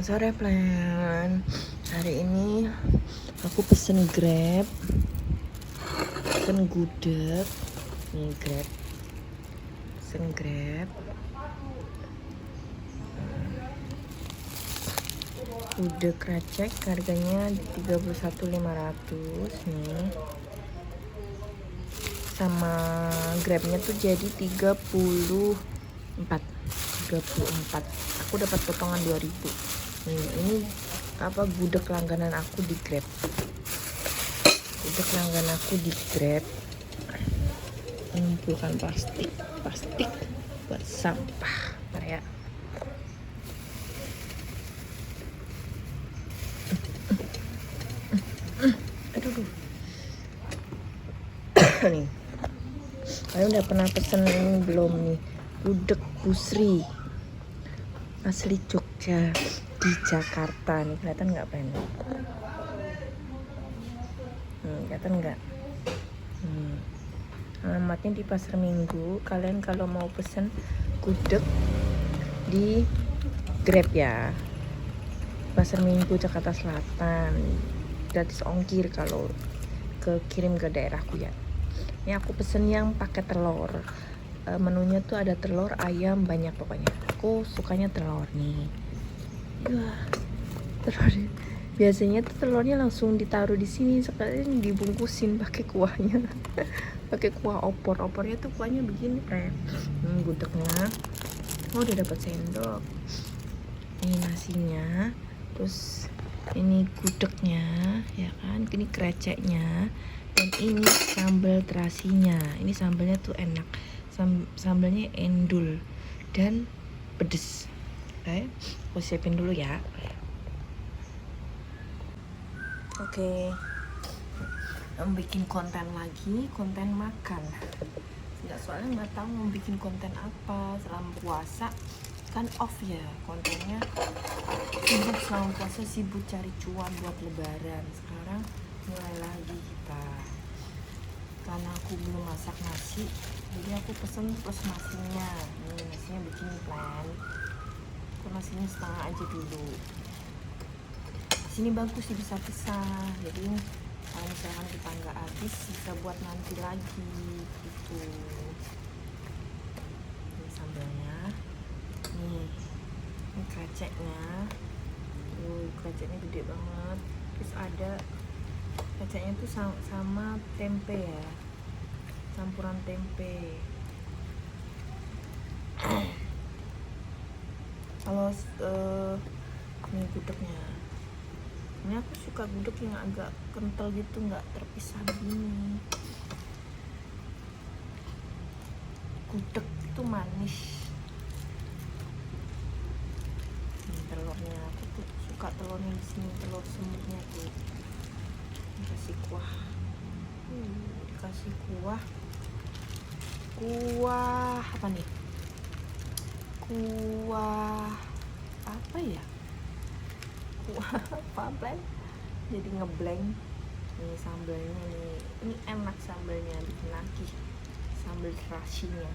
Selamat sore plan. Hari ini aku pesen Grab, pesen gudeg. Nih Grab, pesen Grab. Gudeg krecek harganya 31.500 nih. Sama Grabnya tuh jadi 34. Aku dapat potongan 2.000. Ini apa gudeg langganan aku di Grab. Gudeg langganan aku di Grab mengumpulkan plastik buat sampah. Bentar ya. Aduh. Nih. Kalian udah pernah pesen ini belum nih? Gudeg Busri asli Jogja di Jakarta nih, kelihatan nggak pen? Kelihatan nggak? Alamatnya di Pasar Minggu. Kalian kalau mau pesen gudeg di Grab ya, Pasar Minggu Jakarta Selatan, gratis ongkir kalau kirim ke daerahku ya. Ini aku pesen yang pakai telur. Menunya tuh ada telur, ayam, banyak pokoknya. Aku sukanya telur nih. Wah, telur. Biasanya tuh telurnya langsung ditaruh di sini, sekarang dibungkusin pakai kuahnya. Pakai kuah opor. Opornya tuh kuahnya begini, gudegnya. Oh, udah dapat sendok. Ini nasinya. Terus ini gudegnya, ya kan? Ini kreceknya. Dan ini sambal terasinya. Ini sambalnya tuh enak. Sambalnya endul dan pedes. Oke, aku siapin dulu ya. Oke, bikin konten lagi, konten makan. Soalnya nggak tahu mau bikin konten apa selama puasa. Kan off ya kontennya. Sibuk selama puasa, sibuk cari cuan buat lebaran. Sekarang mulai lagi kita. Karena aku belum masak nasi, jadi aku pesen plus nasinya. Nih nasinya bikin plan. Aku nasinya setengah aja dulu. Sini bagus sih, bisa pisah. Jadi kalau misalkan kita nggak habis, bisa buat nanti lagi gitu. Ini sambalnya. Nih, ini kreceknya. Kreceknya gede banget. Terus ada kreceknya tuh sama tempe ya, campuran tempe. Kalau ini gudegnya, ini aku suka gudeg yang agak kental gitu, nggak terpisah begini. Gudeg itu manis. Ini telurnya, aku tuh suka telurnya di sini, telur semutnya tuh. Dikasih kuah, kuah apa nih, kuah apa ya, kuah apa plan, jadi ngeblank. Ini sambalnya nih, ini enak sambalnya, bikin lagi sambal terasinya.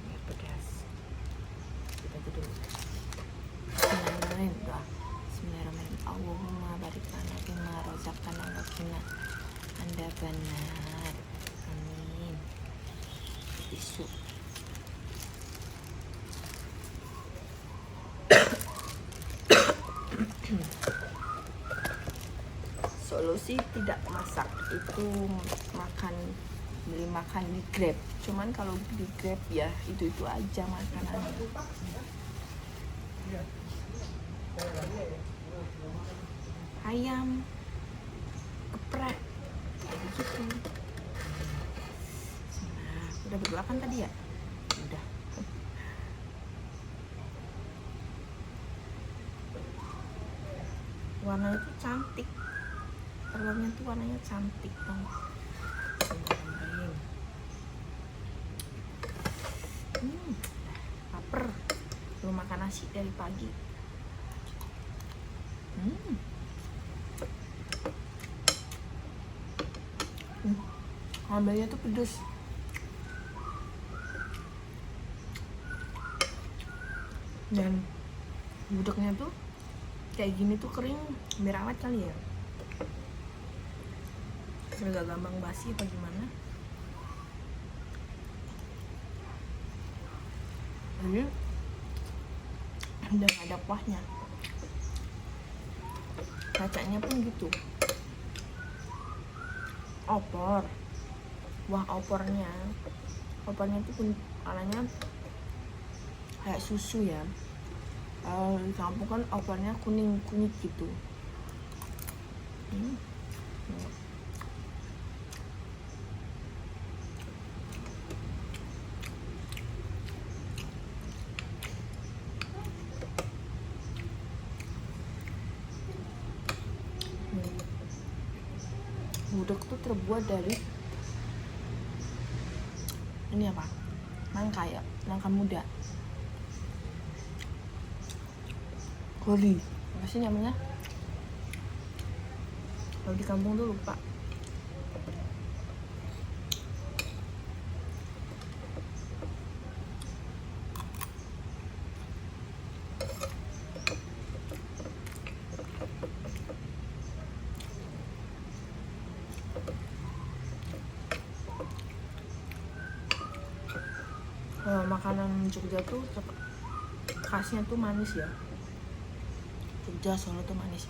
Ini pedas, kita dulu. Bismillahirrahmanirrahim. Allahumma barik lana bima razaqtana wa qina adzabannar. Amin. Tisu. Solusi tidak masak itu beli makan di Grab. Cuman kalau di Grab ya itu aja makanannya. Ayam geprek kayak gitu. Nah, udah berdelapan tadi ya? Udah. Warnanya tuh cantik. Telurnya tuh warnanya cantik dong. Laper. Belum makan nasi dari pagi. Sambalnya tuh pedes. Dan gudegnya tuh kayak gini tuh kering biar awet kali ya, biar gak gampang basi apa gimana. Jadi udah gak ada kuahnya, kacanya pun gitu opor. Wah, opornya tuh warnanya kayak susu ya. Kalau di kampung kan opornya kuning kunyit gitu. Gudeg tuh terbuat dari ini apa? Nangka ya, nangka muda. Goli, apa sih namanya? Kalau di kampung tuh lupa. Makanan Jogja tuh khasnya tuh manis ya. Jogja, Solo tuh manis.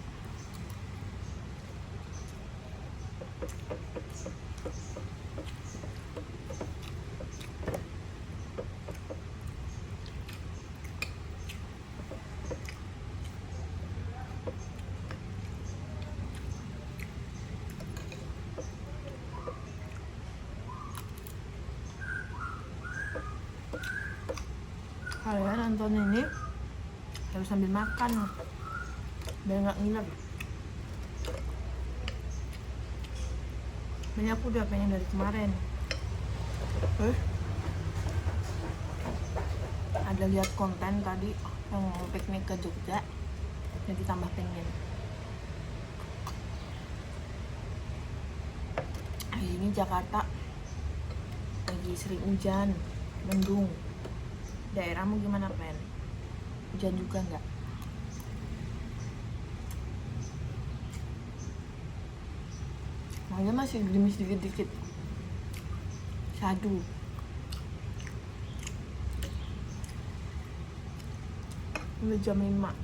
Kalian nonton ini harus sambil makan biar nggak ngiler. Ini aku udah pengen dari kemarin. Ada lihat konten tadi yang piknik ke Jogja, jadi tambah pengen. Hari ini Jakarta lagi sering hujan, mendung. Daerahmu gimana, Pen? Hujan juga nggak? Makanya masih gerimis dikit-dikit. Syahdu. Udah jam 5.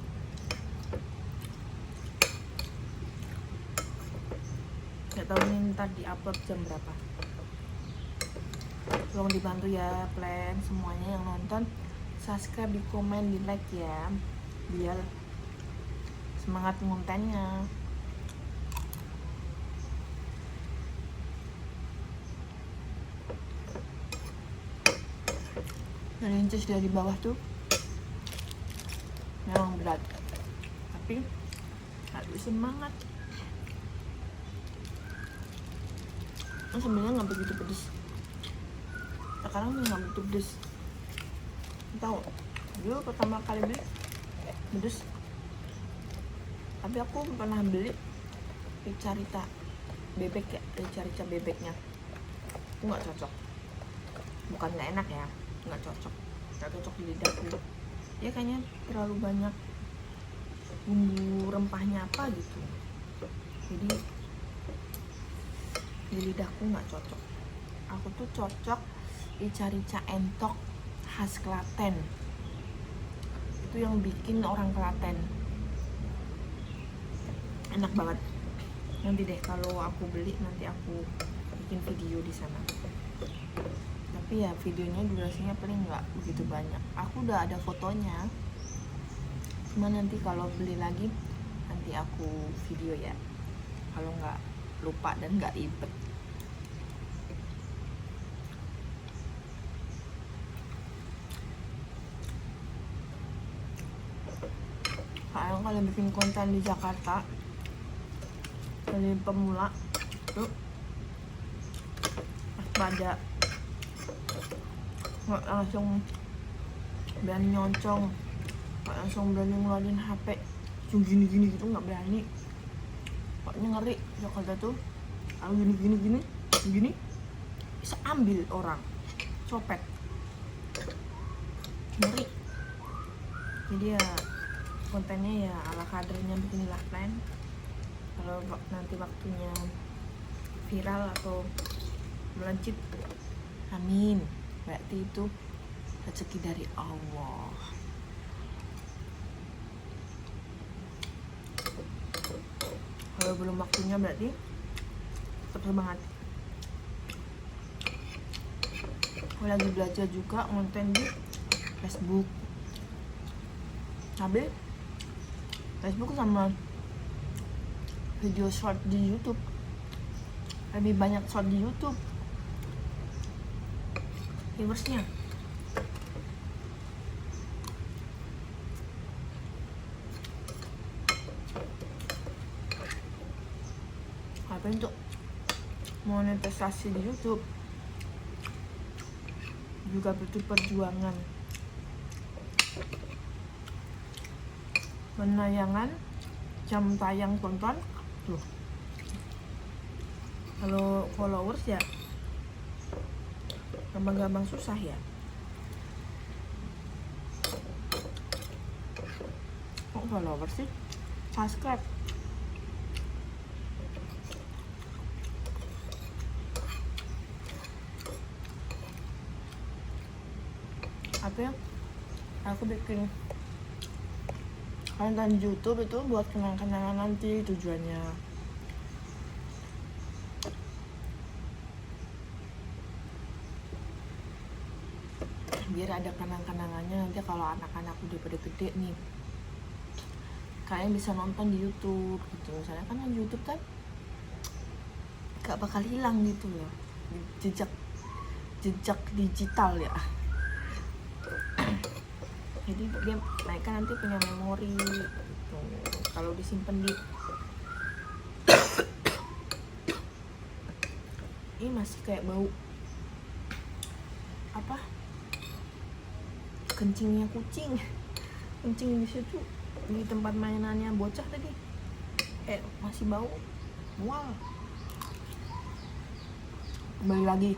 Gak tahu ini ntar di-upload jam berapa. Tolong dibantu ya, plan semuanya yang nonton, subscribe, di komen, di like ya, biar semangat kontennya. Merintis dari bawah tuh memang berat, tapi harus semangat. Sebenarnya nggak begitu pedes. Sekarang nggak begitu pedes. Tahu? Dulu pertama kali beli pedes. Tapi aku pernah beli rica-rica bebek ya, rica-rica bebeknya. Itu nggak cocok. Bukan nggak enak ya, nggak cocok di lidahku. Ya kayaknya terlalu banyak bumbu rempahnya apa gitu. Jadi di lidahku nggak cocok. Aku tuh cocok rica-rica entok khas Klaten. Itu yang bikin orang Klaten. Enak banget. Nanti deh kalau aku beli, nanti aku bikin video di sana. Tapi ya videonya durasinya paling nggak begitu banyak. Aku udah ada fotonya. Cuma nanti kalau beli lagi, nanti aku video ya. Kalau nggak lupa dan nggak ribet. Kalau bikin konten di Jakarta dari pemula tuh pada nggak langsung berani nyoncong, nggak langsung berani ngeluarin HP gini gitu, nggak berani. Pokoknya ngeri Jakarta tuh kalau gini bisa ambil orang, copet, ngeri. Jadi ya kontennya ya ala kadernya, beginilah plan. Kalau nanti waktunya viral atau melejit, amin, berarti itu rezeki dari Allah. Kalau belum waktunya berarti tetap semangat. Aku lagi belajar juga konten di Facebook. Tapi Facebook sama video short di YouTube, lebih banyak short di YouTube viewersnya. Apa untuk monetisasi di YouTube juga butuh perjuangan. Penayangan, jam tayang tonton tuh. Kalau followers ya gampang-gampang susah ya. Kok followers sih? Subscribe. Apa ya? Aku bikin konten YouTube itu buat kenang-kenangan nanti tujuannya. Biar ada kenang-kenangannya nanti kalau anak-anak udah pada gede nih, kalian bisa nonton di YouTube gitu. Misalnya kan YouTube kan gak bakal hilang gitu loh, jejak digital ya. Jadi mereka nanti punya memori gitu. Kalau disimpan di ini masih kayak bau apa, kencingnya kucing di situ, di tempat mainannya bocah tadi, masih bau mual. Kembali lagi,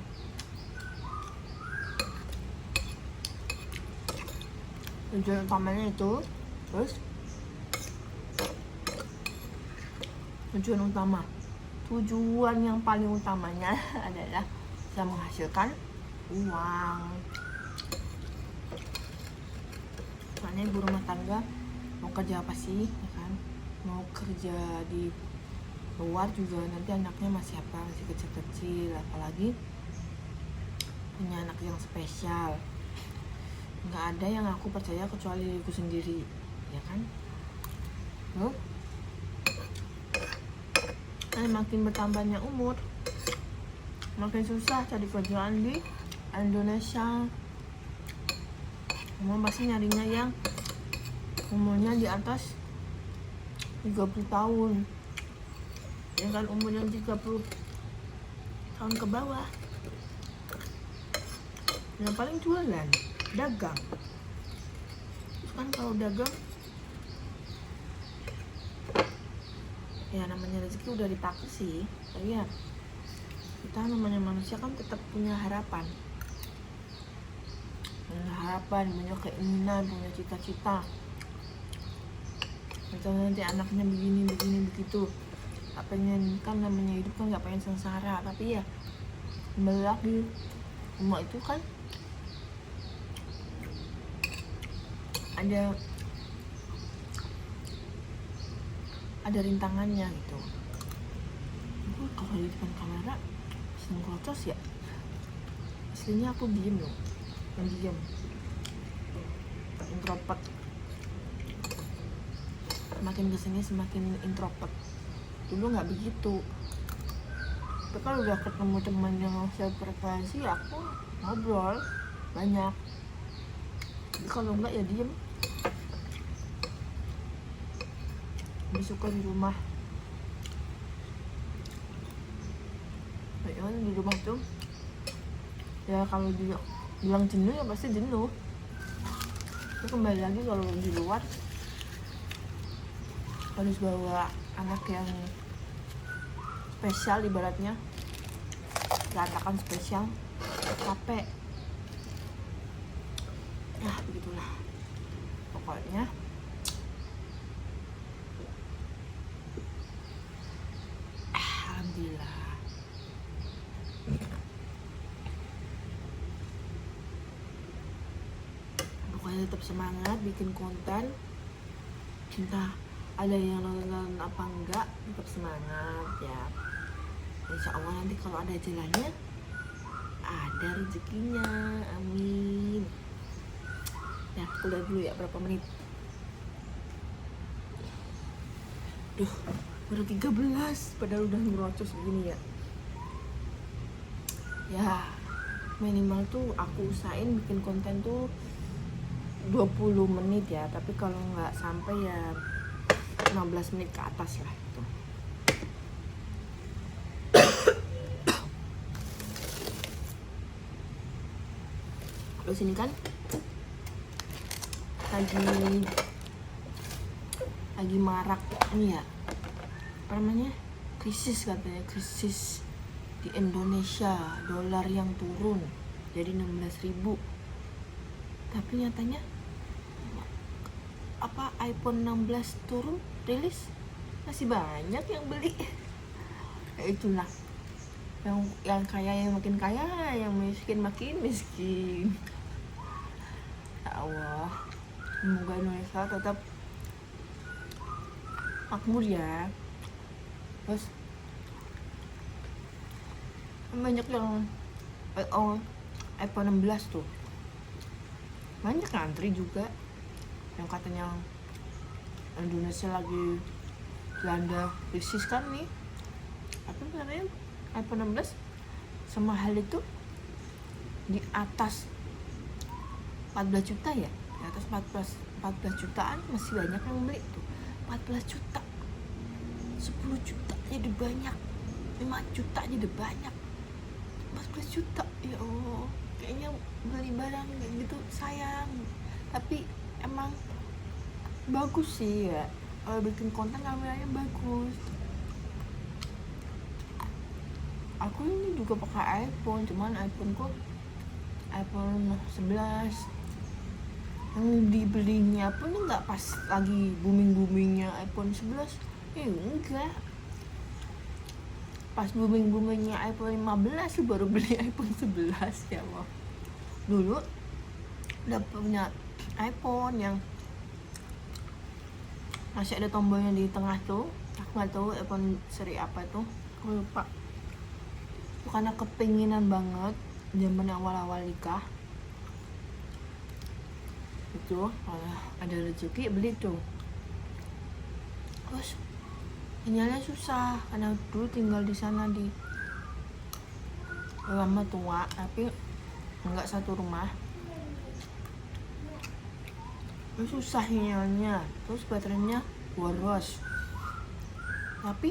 tujuan utamanya itu, terus tujuan yang paling utamanya adalah bisa menghasilkan uang. Soalnya ibu rumah tangga mau kerja apa sih, ya kan? Mau kerja di luar juga nanti anaknya masih kecil-kecil, apalagi punya anak yang spesial. Nggak ada yang aku percaya kecuali diriku sendiri, ya kan? Makin bertambahnya umur, makin susah cari kerjaan di Indonesia. Kamu pasti nyarinya yang umurnya di atas 30 tahun, ya kan? Umurnya 30 tahun ke bawah yang paling jualan, dagang. Terus kan kalau dagang ya namanya rezeki udah dipakai sih, tapi ya kita namanya manusia kan tetap punya harapan, punya keinginan, punya cita-cita. Misalnya nanti anaknya begini begitu, apa pengen, kan namanya hidup kan nggak pengen sengsara. Tapi ya kembali lagi, semua itu kan ada rintangannya gitu. Kalau di depan kamera seneng krocos ya, aslinya aku diem loh, pendiam, introvert. Semakin kesini semakin introvert. Dulu nggak begitu, tapi kalau udah ketemu teman yang sefrekuensi aku ngobrol banyak. Jadi kalau enggak ya diem. Lebih suka di rumah. Di rumah tuh ya kalau dia bilang jenuh ya pasti jenuh. Tapi kembali lagi kalau di luar harus bawa anak yang spesial, ibaratnya berantakan spesial, capek ya begitulah. pokoknya alhamdulillah. Pokoknya tetap semangat bikin konten, entah ada yang nonton apa enggak, tetap semangat ya. Insya Allah nanti kalau ada jalannya, ada rezekinya, amin. Ya, aku lihat dulu ya berapa menit. Duh, baru 13, padahal udah ngerocos begini ya. Ya, minimal tuh aku usahain bikin konten tuh 20 menit ya, tapi kalau nggak sampai ya 15 menit ke atas lah itu. Terus ini kan lagi marak ini ya, apa namanya, krisis katanya, krisis di Indonesia, dolar yang turun jadi 16.000. Tapi nyatanya apa iPhone 16 turun rilis masih banyak yang beli. Ya itulah, yang kaya yang makin kaya, yang miskin makin miskin. Ya Allah, semoga Indonesia tetap makmur ya. Terus banyak yang iPhone 16 tuh, banyak ngantri juga, yang katanya Indonesia lagi dilanda krisis kan nih. Apa namanya, iPhone 16 sama hal itu di atas 14 juta ya, di atas 14 jutaan masih banyak yang beli tuh. 14 juta, 10 juta jadi banyak, 5 juta jadi banyak, 14 juta ya Allah. Kayaknya beli barang gitu sayang, tapi emang bagus sih ya, bikin konten kameranya bagus. Aku ini juga pakai iPhone, cuman iPhone 11 yang dibelinya pun nggak pas lagi boomingnya iPhone 11. Enggak, pas boomingnya iPhone 15 baru beli iPhone 11 ya Allah. Dulu udah punya iPhone yang masih ada tombolnya di tengah tuh, aku nggak tahu iPhone seri apa tuh, aku lupa. Karena kepinginan banget zaman awal-awal nikah itu, ada rezeki beli tuh. Terus sinyalnya susah karena dulu tinggal di sana di lama tua, tapi nggak satu rumah. Terus susah sinyalnya, terus baterainya boros. Tapi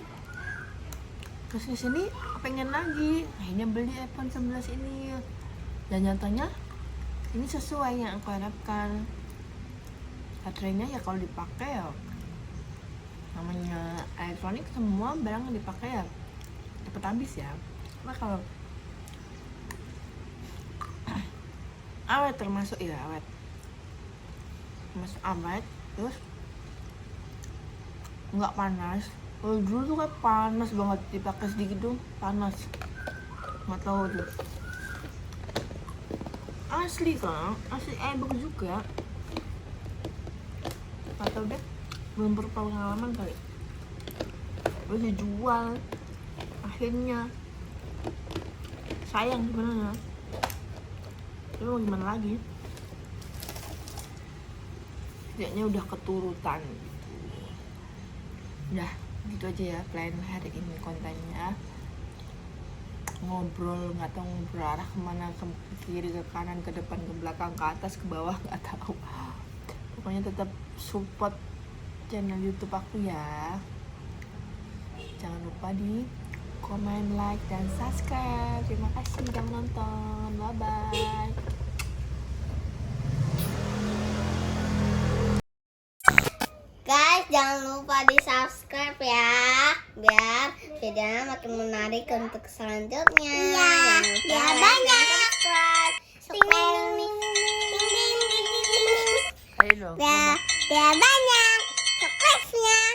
kesini pengen lagi, akhirnya beli iPhone 11 ini. Dan nyatanya ini sesuai yang aku harapkan. Baterainya ya kalau dipakai ya, namanya elektronik, semua barang yang dipakai ya cepet habis ya. Nah kalau awet, termasuk ya awet, terus nggak panas. Dulu tuh kan panas banget, dipakai sedikit tuh panas, nggak tahu tuh. Asli kan, asli bagus juga. Nggak tahu deh, belum berpengalaman kali. Terus dijual, akhirnya sayang sebenarnya. Tapi mau gimana lagi? Setidaknya udah keturutan. Udah gitu aja ya plan hari ini kontennya. Ngobrol, nggak tahu ngobrol arah kemana, ke kiri, ke kanan, ke depan, ke belakang, ke atas, ke bawah, nggak tahu. Pokoknya tetap support channel YouTube aku ya. Jangan lupa di komen, like, dan subscribe. Terima kasih sudah menonton. Bye bye. Guys, jangan lupa di subscribe ya, biar videonya makin menarik untuk selanjutnya. Jangan lupa like dan subscribe. lo. Biar banyak subscribe-nya.